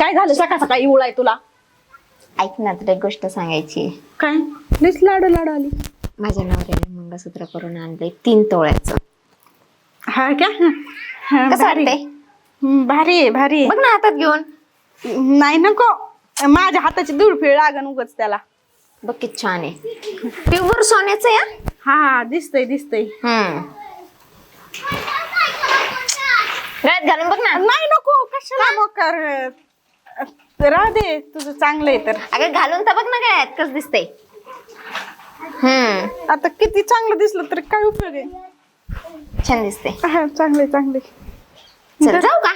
काय झालं सकाळ सकाळी उळाय तुला? ऐक ना, तुला एक गोष्ट सांगायची. काय लईच लाडू लाडू आली. माझ्या नवऱ्याने मंगळसूत्र करून आणलंय 3 तोळ्याचं. हा का? कसं वाटतंय? भारी आहे भारी आहे. बघ ना हातात घेऊन. नाही नको, माझ्या हाताची धूळफिळ लागन उगच त्याला. बघ किती छान आहे. प्युअर सोन्याचं या. हा दिसतंय दिसतंय. गळ्यात घालून बघ ना. नाही नको, कशाला मोकार. राहू दे, तुझं चांगलं आहे तर. अगं घालून तर बघ ना गळ्यात कसं दिसतंय. आता किती चांगलं दिसलं तर काय उपयोग आहे. छान दिसते. चांगले चांगले. चल जाऊ का?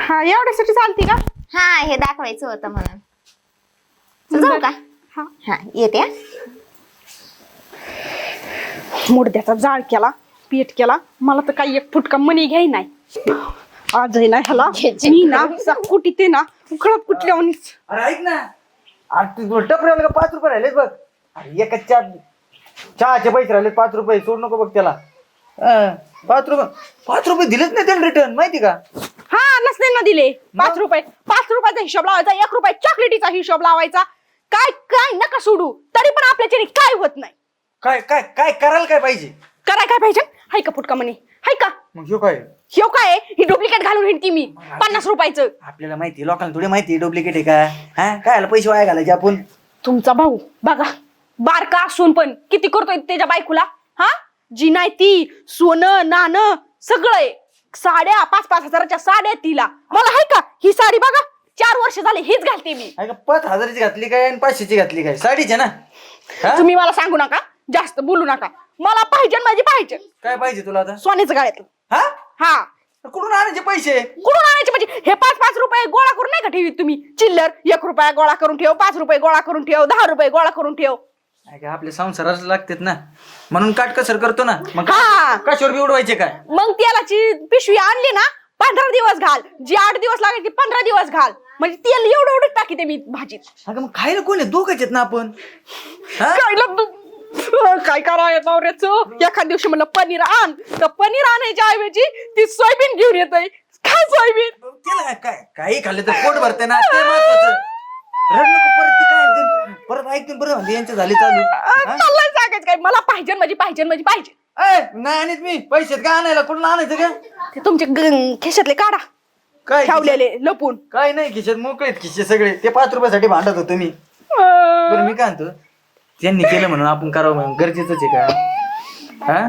हा एवढ्यासाठी चालते का? हा हे दाखवायचं होतं म्हणून. चल जाऊ का? हा हा येते. मुडद्याचा जाळ केला, पीठ केला. मला तर काही एक फुटका मनी घ्याय नाही. आज आहे ना ह्याला मी ना कुठे ते ना उकळत कुठल्या. अरे ऐक ना, अरे तू टपऱ्याला 5 रुपये राहिलेत बघ. अरे एका चहाचे पैसे राहिले 5 रुपये. सोड नको बघ त्याला. 5 रुपये दिलेच नाही त्याने रिटर्न, माहिती का? हा नसते ना दिले 5 रुपये. 5 रुपयाचा हिशोब लावायचा, 1 रुपये चॉकलेटीचा हिशोब लावायचा. काय काय नका सोडू, तरी पण आपल्याच्याने काय होत नाही. काय काय काय करायला काय पाहिजे? कराय काय पाहिजे? हाय का फुटका मनी? हाय का? मग ह्यो काय? ह्यो काय ही डुप्लिकेट घालून हिंडती मी 50 रुपयाचं. आपल्याला माहिती, लोकांना थोडी माहिती डुप्लिकेट आहे का? हा काय पैसे वाया घालायचे आपण? तुमचा भाऊ बघा, बारका असून पण किती करतोय त्याच्या बायकोला. हा जी नाही ती सोनं नाणं सगळं साड्या 5-5 हजाराच्या साड्या तिला. मला हाय का ही साडी बघा, 4 वर्ष झाले हीच घालते मी. 5,000ची घातली काय आणि 500ची घातली काय? साडीचे ना. तुम्ही मला सांगू नका, जास्त बोलू नका. मला पाहिजे माझी पाहिजे. काय पाहिजे तुला आता? सोन्याचं गळ्यातलं. हा हा कुठून आणायचे पैसे? कुठून आणायचे म्हणजे? हे 5-5 रुपये गोळा करून नाही का ठेवी तुम्ही? चिल्लर 1 रुपया गोळा करून ठेव, 5 रुपये गोळा करून ठेव, 10 रुपये गोळा करून ठेव. आपल्या संसाराला लागतात ना, म्हणून काटकसर करतो ना. मग हा कशावर बी उडवायचे काय? मग तेलाची पिशवी आणली ना 15 दिवस घाल, जी 8 दिवस लागेल ती 15 दिवस घाल. म्हणजे तेल एवढं एवढं टाकीते मी भाजीत. अगं मग खायला कोण आहे? दोघंच आहेत ना आपण. काय करायचं नवऱ्याचं? एखाद दिवशी म्हणलं पनीर आण, तर पनीर आणायच्या ऐवजी ती सोयाबीन घेऊन येतय. काय सोयाबीन? त्याला काय काही खाल्लं तर पोट भरते ना, ते महत्वाचं. रड नको परत. ते काय परत ऐकते बरं म्हणजे यांचे झाले चालू. चाललंय सांगायचं काय? मला पाहिजे माझी पाहिजे माझी पाहिजे. नाही आणत मी. पैसे का आणायला? कुठून आणायचं का? ते तुमचे खिशातले काढा, काय ठेवलेले लपून. काय नाही खिशात, मोकळेत खिशे सगळे. ते 5 रुपयासाठी भांडत होतो मी. बरं मी काय म्हणतो, त्यांनी केलं म्हणून आपण करावं म्हणून गरजेचंच आहे का? हा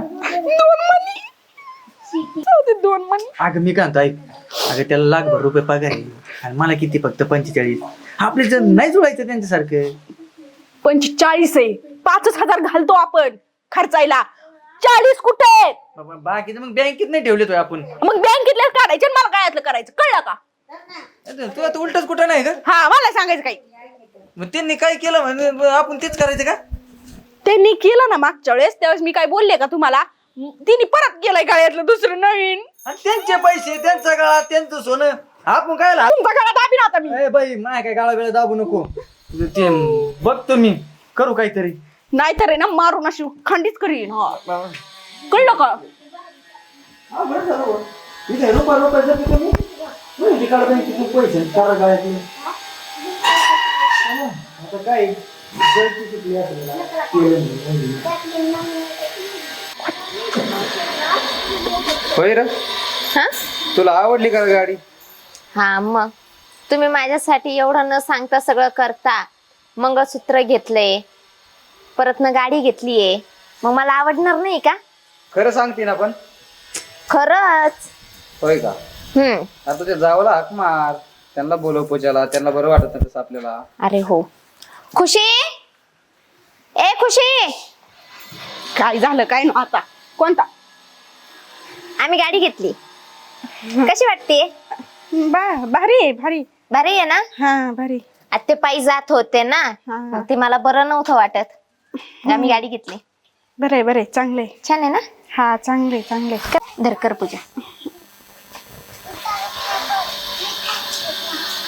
2 मनी. अगं मी काय म्हणतो ऐक, अगं त्याला लाखभर रुपये पगार आहे आणि मला किती फक्त 45. आपले जर नाही जुळायचं त्यांच्यासारखं. 45 आहे, 5,000 घालतो आपण खर्चायला. 40 कुठे? बाकीचं मग बँकेत नाही ठेवले तो आपण. मग बँकेतल्या काढायचे आणि मला काळ्यातलं करायचं, कळलं का? तू आता उलटच कुठं नाही का? हा मला सांगायचं काही. मग त्यांनी काय केलं म्हणजे आपण तेच करायचं का? त्यांनी केलं ना मागच्या वेळेस, त्यावेळेस मी काय बोलले का तुम्हाला? तिने परत केलंय गळ्यातलं दुसरं नवीन. आणि त्यांचे पैसे, त्यांचा गाळा, त्यांचं सोनं. आपण काय तुमचा गळा दाबी ना आता मी. बाई माय काय गाळा वेळा दाबू नको. ते बघतो मी, करू काहीतरी. नाहीतर आहे ना मारून अशी खंडीत करीन. कळलं का? काय होय रे, हा तुला आवडली का गाडी? हा मग तुम्ही माझ्यासाठी एवढं न सांगता सगळं करता. मंगळसूत्र घेतलंय, परत न गाडी घेतलीये, मग मला आवडणार नाही का? खरं सांगते ना पण? खरंच. होय का? आता ते जावला हाक मार, त्यांना बोलव पूजाला. त्यांना बरं वाटत नाही तसं आपल्याला. अरे हो. खुशी, ए खुशी, काय झालं काय ना आता? कोणता? आम्ही गाडी घेतली. कशी वाटते? भारी आहे भारी. भारी आहे ना? हा भारी. आता ते पायी जात होते ना, मग ते मला बरं नव्हतं वाटत. आम्ही गाडी घेतली. बरे बरे, चांगले. छान आहे ना? हा चांगले चांगले. धर कर पूजा.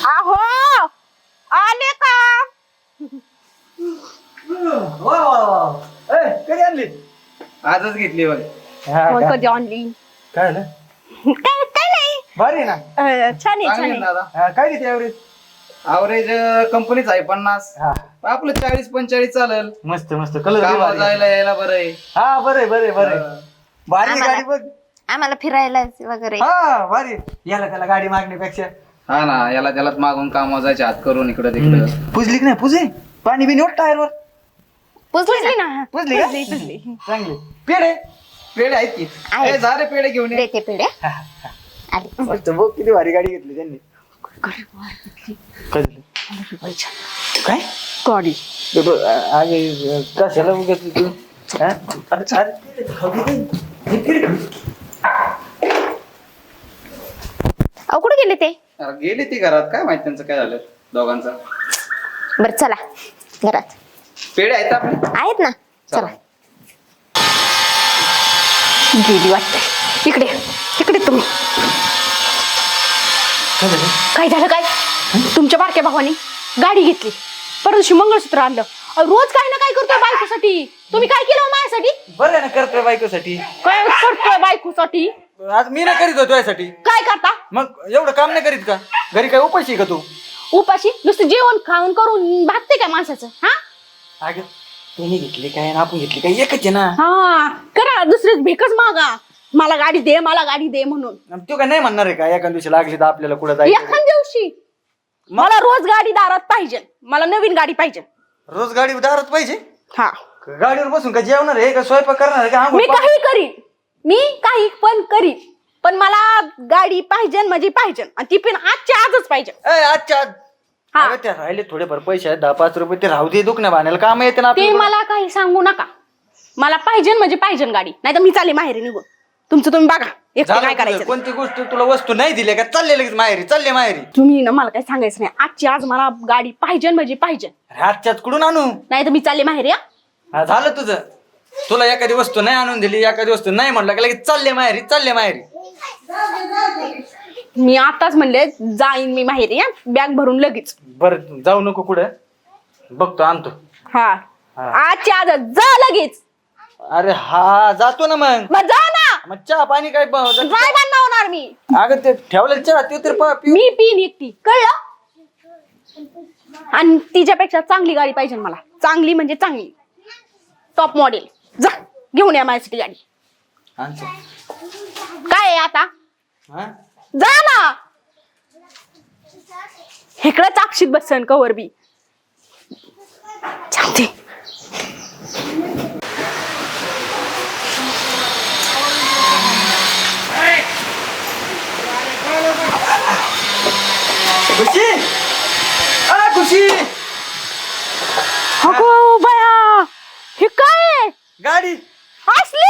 आहो आले का? कधी आणली? आजच घेतली बघ. कधी आणली? काय झालं? काय काय नाही, भारी आहे ना. छान आहे छान चांगली आहे. ना दादा. हा, काय देते ऍव्हरेज? ॲव्हरेज कंपनीच आहे 50. हा आपलं 40-45 चालेल. मस्त मस्त कलर कामाला जायला यायला बरं आहे. हा बरे बरे बरे भारी आहे आम्हाला- गाडी बघ. आम्हाला फिरायला वगैरे हा भारी याला त्याला गाडी मागण्यापेक्षा हा ना, याला त्यालाच मागून काम जायचे हात करून इकडं तिकडं. पुजली की नाही पुजे पाणी बिनी ओट टायर वर पुजली ना ना पुजली का? पुजली. चांगली पेढे पेढे आहेत की आहेत. ए, जा रे पेढे घेऊन ये. देते पिढे आली मस्त बघ किती भारी गाडी घेतली त्यांनी. कधी? काय गाडी ते बघ, आगे कशाला उगाच तू हा? अरे, अरे, खाऊ दे काय? हे पेढे खाऊ. अहो कुठे गेले ते अरे गेली ती घरात, काय माहित त्यांचं काय झालं दोघांचं. बर चला घरात पेढे आहेत आपले. आहेत ना चला. चला गेली वाटते. इकडे इकडे तुम्ही काय झालं? काय झालं काय तुमच्या बारक्या भावानी गाडी घेतली परत दिवशी मंगळसूत्र आणलं रोज काय ना काय करतोय बायकोसाठी तुम्ही काय केलं हो माझ्यासाठी बरं आहे ना करतोय बायकोसाठी. काय करतोय बायकोसाठी आज मी नाही करीत होतो यासाठी. काय करता मग एवढं काम नाही करीत का? घरी काय उपाशी आहे का तू? उपाशी नुसतं जेवण खाऊन करून भागते काय माणसाचं हा अगं तुम्ही घेतली काय आणि आपण घेतली काय एकच आहे ना. हा करा दुसरेच भेकच मागा मला गाडी दे मला गाडी दे म्हणून आणि तू काय नाही म्हणणार आहे का एका दिवशी लागली तर आपल्याला कुठं जायचं? एखाद दिवशी मला रोज गाडी दारात पाहिजे मला नवीन गाडी पाहिजे रोज गाडी दारात पाहिजे. हा गाडीवर बसून का जेवणार आहे का स्वयंपाक करणार आहे का आंघोळ मी काही करीन मी काही पण करीन पण मला गाडी पाहिजे म्हणजे पाहिजे आणि ती पण आजच्या आजच पाहिजे आजच्या आज. हा. अगं, त्या राहिले थोडेफार पैसे आहेत 10-5 रुपये ते राहू दे दुखण्या बांधायला काम येते ना ते आपल्याला. मला काही सांगू नका मला पाहिजे म्हणजे पाहिजे गाडी नाही तर मी चालले माहेरी निघून तुमचं तुम्ही बघा एकटं झालं काय तुझं? करायचं कोणती गोष्ट तुला वस्तू नाही दिली का चालले लगेच माहेरी चालले माहेरी. तुम्ही ना मला काही सांगायचं नाही आजची आज मला गाडी पाहिजे म्हणजे पाहिजे अरे, आजच्याच कुठून आणू? नाही तर मी चालले माहेरी या हा, झालं तुझं. तुला एखादी वस्तू नाही आणून दिली एखादी वस्तू नाही म्हणलं का लगेच चालले माहेरी चालले माहेरी. मी आताच म्हणले जाईन मी माहेरी या बॅग भरून लगेच बरं जाऊ नको कुठं बघतो आणतो. हा हा. आजच्या आज जा लगेच अरे हा जातो ना मग. मग जा ना मग चहा पाणी काय जाय बांधणार होणार मी अगं ते ठेवलेलं चहा ते तर पिऊ. मी पिन एकटी कळलं आणि तिच्यापेक्षा चांगली गाडी पाहिजे मला चांगली म्हणजे चांगली टॉप मॉडेल जा घेऊन या माझ्यासाठी गाडी आणतो. काय आहे आता हा? जा ना इकडं चापशीत बसन कवर बी चालते खुशी खुशी अगो बया हे काय आहे? गाडी असली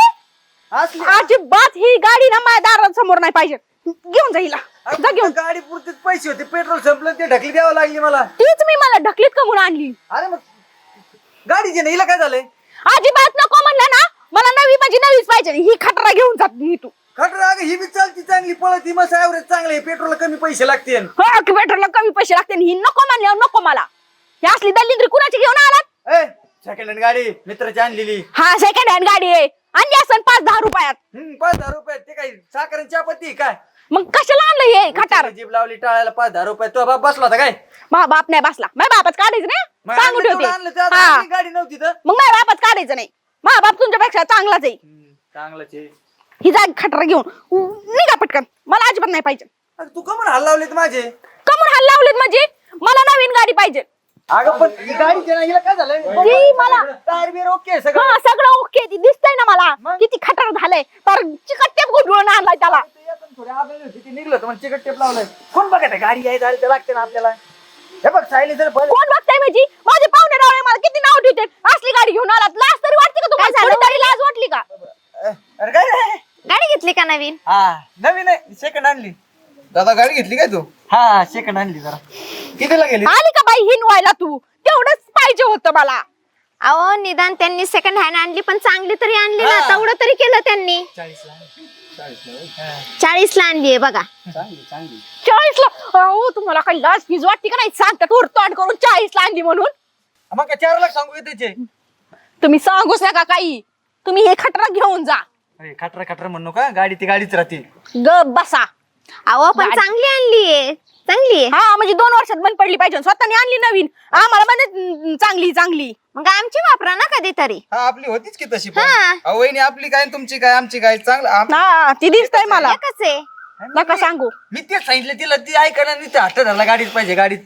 असली अजिबात ही गाडी ना माझ्या दारासमोर नाही पाहिजे घेऊन जा हिला जा घेऊन गाडी पुरतीच पैसे होते पेट्रोल संपलं ते ढकली द्यावं लागली मला. तीच मी मला ढकलीत का म्हणून आणली अरे मग गाडीचे नाही हिला काय झालंय? अजिबात नको म्हणलं ना मला नवी म्हणजे नवीच पाहिजे ही खटरा घेऊन जात मी तू खटर अगं ही बी चालती चांगली पळती मस्त ऍव्हरेज चांगले पेट्रोल कमी पैसे लागते. पेट्रोलला कमी पैसे लागते आणि ही नको म्हणल्यावर नको मला ही असली दलिंद्री कुणाची घेऊन आलात सेकंड हँड गाडी मित्राची आणलेली. हा सेकंड हँड गाडी आहे आणली असेल 5-10 रुपयात 5,000 रुपयात ते काय साखरेची चहापत्ती काय मग कशाला आणलं हे खटार जीप लावली टाळायला 5,000 रुपयात तो बाप बसला होता काय? माझा बाप नाही बसला माझ्या बापाच काढायचं मग नाही सांगू आणलं ठेवते तेवढं आणलं, त्या हा आधी गाडी नव्हती तर मग माझ्या बापाच काढायचं नाही माझा बाप तुमच्यापेक्षा चांगलाच आहे चांगलंच आहे. ही जाग खटरा घेऊन निघा पटकन मला अजिबात नाही पाहिजे अगं तू कमर हाल लावलेत माझे. कमून हाल लावलेत म्हणजे मला नवीन गाडी पाहिजे अगं पण ही गाडीची नाही हिला काय झालंय? ती मला- टायर बियर ओके सगळं. हा सगळं ओके ती दिसतंय ना मला मग? किती खटर झालंय तर चिकट गुडळून आणलाय त्याला ते येताना थोडी आबेली होती, ती निघलं तर मग चिकट टेप लावलाय. कोण बघत आहे गाडी आहे झाली तर लागते ना आपल्याला. हे बघ सायली जर बरं कोण बघताय म्हणजे माझे पाहुणे रावळे मला किती नाव ठेवते असली गाडी घेऊन आलात लाज तरी वाटते का तुम्हाला काय झालं? थोडी तरी लाज वाटली का अरे काय रे? गाडी घेतली का नवीन हा नवीन आहे सेकंड आणली. दादा गाडी घेतली काय तू? हा सेकंड आणली जरा. कितीला गेली? आली का बाई हिनवायला तू तेवढंच पाहिजे होतं मला अहो निदान त्यांनी सेकंड हँड आणली पण चांगली तरी आणली ना हा. तेवढं तरी केलं त्यांनी 40ला आणलीये बघा चांगली चांगली. 40ला अहो तुम्हाला काही लाज फीज वाटते का नाही सांगतात तोंड करून 40ला आणली म्हणून मग काय 4 लाख सांगू त्याचे? तुम्ही सांगूच नका काही तुम्ही हे खटरा घेऊन जा अरे खटर खटर म्हणू का गाडी ती गाडीच राहते. ग बसा अहो पण गाडी- चांगली आणलीये, चांगली आहे. हा म्हणजे 2 वर्षात बंद पडली पाहिजे स्वतःने आणली नवीन आम्हाला म्हणे चांगली चांगली. मग आमची वापरा ना कधीतरी. हा आपली होतीच की तशी पण हा. अहो, वहिनी आपली काय तुमची काय आमची काय चांगलं हा ती दिसतंय मला एकच आहे. नका सांगू. मी तेच सांगितलं तिला ती ऐकायला नाही ते हात धरला गाडीत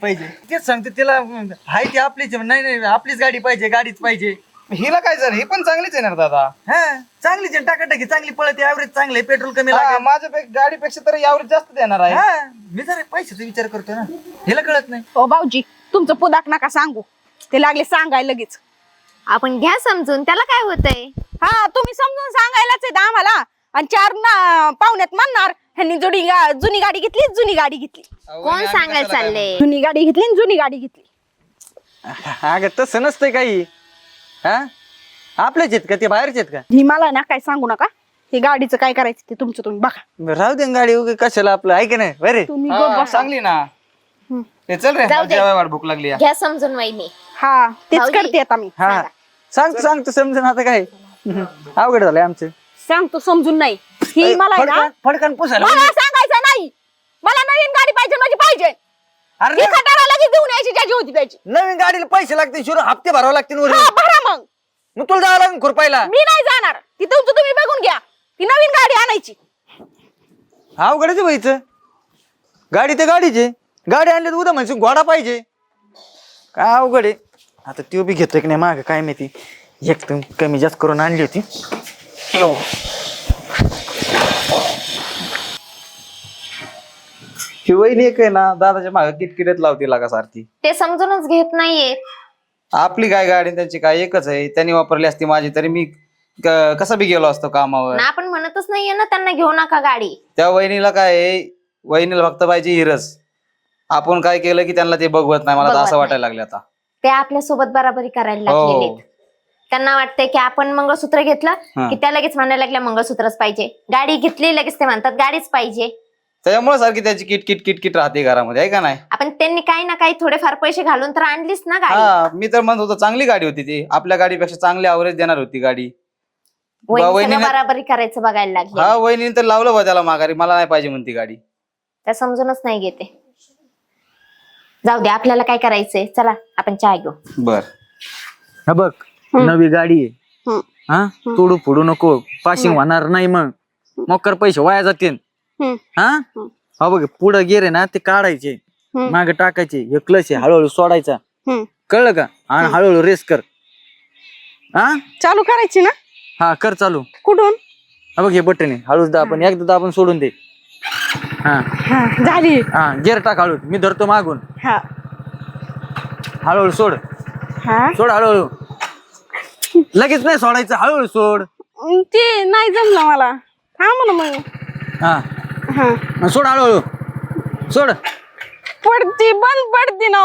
पाहिजे तेच सांगते तिला हाय ती आपलीच आहे. नाही आपलीच गाडी पाहिजे गाडीच पाहिजे. हिला काय झालं, ही पण चांगलीच आहे ना दादा. हा चांगलीच आहे टाकाटाकी चांगली पळते ऍव्हरेज चांगले पेट्रोल कमी हा, लागेल. माझ्या गाडीपेक्षा तरी यावरेज जास्त देणार आहे. हा मी जरा पैशाचा विचार करतो ना हिला कळत नाही. ओ भाऊजी तुमचं पुदाक नका सांगू ते लागले सांगायला लगेच. आपण घ्या समजून, त्याला काय होतंय. हा तुम्ही समजून सांगायलाच येत आम्हाला आणि 4 पाहुण्यात म्हणणार ह्यांनी जुनी गाडी घेतली अहो, कोण वहिनी, आम्ही सांगायला कशाला काय चाललंय. जुनी गाडी घेतली आणि जुनी गाडी घेतली. अगं तसं नसतंय काही. हा आपल्याच आहेत का ते बाहेरचे आहेत का. ही मला ना काय सांगू नका हे गाडीचं काय करायचं ते तुमचं तुम्ही बघा. बरं, राहू दे ना गाडी उगी कशाला आपलं आहे की नाही बरे. तुम्ही हा, गप्प बसा. चांगली ना. ते चल रे जाऊ दे. जेवाय वाट भूक लागली आहे. घ्या समजून वहिनी. हा तेच भाऊजी. करते आता मी. हा सांगतो समजून आता काय अवघड झालंय आमचं. सांगतो समजून नाही ही मला आहे ना फडकन पुसायला मला सांगायचं नाही. मला नवीन गाडी पाहिजे म्हणजे पाहिजे. अरे ही खटारा लगेच देऊन यायची ज्याची होती त्याची. नवीन गाडीला पैसे लागतील शिरू हप्ते भरावे लागतील वरून. हा भरा मग. मग तुला जावं लागेल खुरपायला. मी नाही जाणार ती तुमचं तुम्ही बघून घ्या. ती नवीन गाडी आणायची. अवघडच व्हायचं. गाडी तर गाडीचे गाडी आणली तर उद्या म्हणजे घोडा पाहिजे. काय अवघड आहे आता. त्यो बी घेतोय की नाही माग काय माहिती. एकदम कमी जास्त करून आणली होती. ही वहिनी एक आहे ना दादाच्या मागे किटकिटत लावती लागा सारखी. ते समजूनच घेत नाहीये. आपली काय गाडी त्यांची काय एकच आहे. त्यांनी वापरली असती माझी तरी मी कसा बी गेलो असतो कामावर. ना आपण म्हणतच नाहीये ना त्यांना घेऊ नका गाडी. त्या वहिनीला काय आहे, वहिनीला फक्त पाहिजे हिरस. आपण काय केलं की त्यांना ते बघवत नाही. मला तर बघवत असं नाही. वाटायला लागले आता. ते आपल्या सोबत बराबरी करायला हो. लागलेले आहेत. त्यांना वाटतंय की आपण मंगळसूत्र घेतलं हा. की त्या लगेच म्हणायला लागल्या मंगळसूत्रच पाहिजे. गाडी घेतली लगेच ते म्हणतात गाडीच पाहिजे. त्याच्यामुळे सारखी त्याची किटकिट किटकिट राहते घरामध्ये आहे का नाही. आपण त्यांनी काही ना काही थोडेफार पैसे घालून तर आणलीच ना गाडी. हा मी तर म्हणत होतो चांगली गाडी होती ती. आपल्या गाडीपेक्षा चांगली अवरेज देणार होती गाडी. वहिनी वहिनीने- सगळं बराबरी करायचं बघायला लागले. हा वहिनीने तर लावलं बा त्याला माघारी. मला नाही पाहिजे म्हणती गाडी. त्या समजूनच नाही घेते. जाऊ दे आपल्याला काय करायचंय. चला आपण चहा घेऊ. बर हा बघ नवी गाडी आहे. हम्म. हा तोडू फोडू नको. पाशिंग होणार नाही मग मोकर पैसे वाया जातील. हम्म. हा हा बघ पुढं गेरे ना ते काढायचे हम्म. मागे टाकायचे. हे क्लच आहे हळूहळू सोडायचा. हम्म. कळलं का. आणि हळूहळू रेस कर. हा चालू करायची ना हा कर चालू. कुठून. हा बघ हे बटन आहे हळूच दाबून एकदा दाबून सोडून दे. हा हा झाली. हा गेअर टाक हळू. मी धरतो मागून. हा हळूहळू सोड. हा सोड हळूहळू. लगेच नाही सोडायचं हळूहळू सोड. ते नाही जमलं मला. थांब ना मग. हा हा सोड हळूहळू सोड. पडती बंद पडती ना.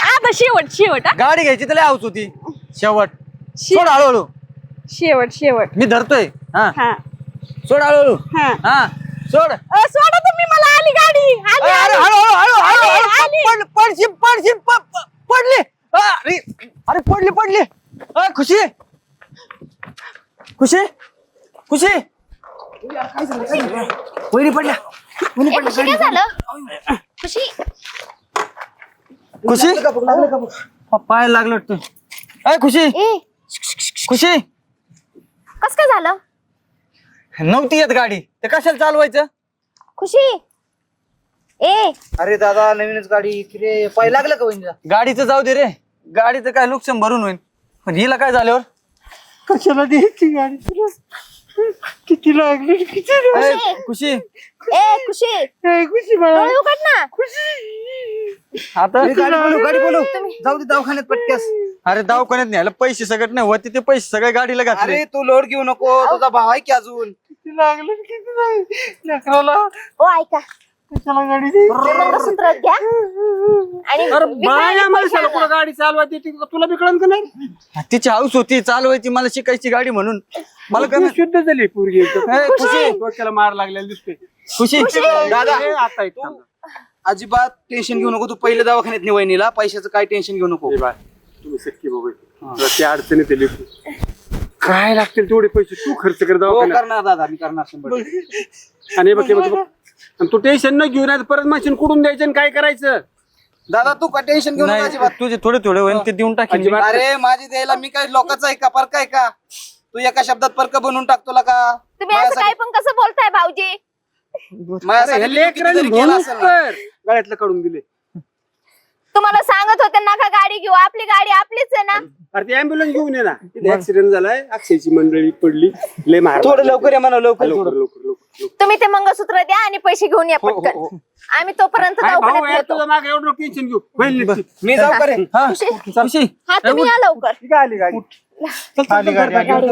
आता शेवट हा? गाडी घ्यायची तर लय हाऊस होती. शेवट सोड हळूहळू. शेवट मी धरतोय. हा हा सोड हळूहळू. हा हा सोड. सोडा तुम्ही मला. आली गाडी आली, अरे आली. हळूहळू हळूहळू आली, हळूहळू. आली. पडशील पडली. अरे अरे पडली. खुशी वहिनी पडल्या. ए, खुशी काय झालं. खुशी पाय लागलं वाटतं. अय खुशी ए खुशी कस काय झालं. नव्हती येत गाडी ते कशाला चालवायचं. खुशी ए अरे दादा नवीनच गाडी किती पाय लागलं का वहिनीला. गाडीचं जाऊ दे रे. गाडीचं काय नुकसान भरून होईल पण हिला काय झाल्यावर कशाला द्यायची गाडी तुला. किती लागली किती खुशी. खुशी ए खुशी डोळे उघड ना. आता गाडी बोलू जाऊ दे दवाखान्यात पटक्यास. अरे दवाखान्यात न्यायला पैसे सगळं नाही होते ते पैसे सगळे गाडीला घातले. अरे तू लोड घेऊ नको. तुझा भाव आहे की अजून. ओ ऐका ते मंगळसूत्र घ्या आणि विकणारे पैसे आणा. गाडी चालवायची तुला बी कळन का नाही. तिची हाऊस होती चालवायची मला शिकायची गाडी म्हणून. मला काय शुद्ध झाली पोरगी एकदम. ए, खुशी डोक्याला मार लागलेला दिसतोय. खुशी दादा ए, आता येतो. अजिबात टेन्शन घेऊ नको. तू पहिले दवाखान्यात ने वहिनीला. पैशाचं काय टेन्शन घेऊ नको. ए बाय तुम्ही सक्की बाबा त्या अडचणीत आहे लेकरू. काय लागतील तेवढे पैसे तू खर्च कर हो दवाखान्यात. करणार दादा मी करणार 100%. आणि हे बघ हे बघ, हे बघ. आणि तू टेन्शन न घेऊन आहे परत मशीन कुठून द्यायचं आणि काय करायचं. दादा तू काय टेन्शन घेऊ नका अजिबात. नाही तुझे थोडे थोडे होईल ते देऊन टाकेल मी. अजिबात. अरे माझी द्यायला मी काय लोकांचा आहे का परक आहे का? तू एका शब्दात परक बनवून टाकतो का? तुम्ही असं काय पण कसं बोलताय भाऊजी? माझ्यासाठी हे तू लेकरांनी कितीतरी केलं म्हणून असेल ना. तर गळ्यातलं काढून दिले. तुम्हाला सांगत होते नका गाडी घेऊ, आपली गाडी आपलीच आहे ना. अरे ती अँब्युलन्स घेऊन ये ना. तिथे ऍक्सिडेंट झालाय, अक्षयची मंडळी पडली, लय मार. थोडं लवकर ये म्हणा, लवकर लवकर थोडं. लवकर लवकर. तुम्ही ते मंगळसूत्र द्या आणि पैसे घेऊन या पटकन. आम्ही तोपर्यंत काय भाऊ दवाखान्यात आहे येतो. तुझं मागे एवढं टेन्शन घेऊ. होईल नीट. मी जाऊ का रे? हा खुशी. हा तुम्ही या लवकर. ठीक आहे, आली गाडी. आली गाडी, आली.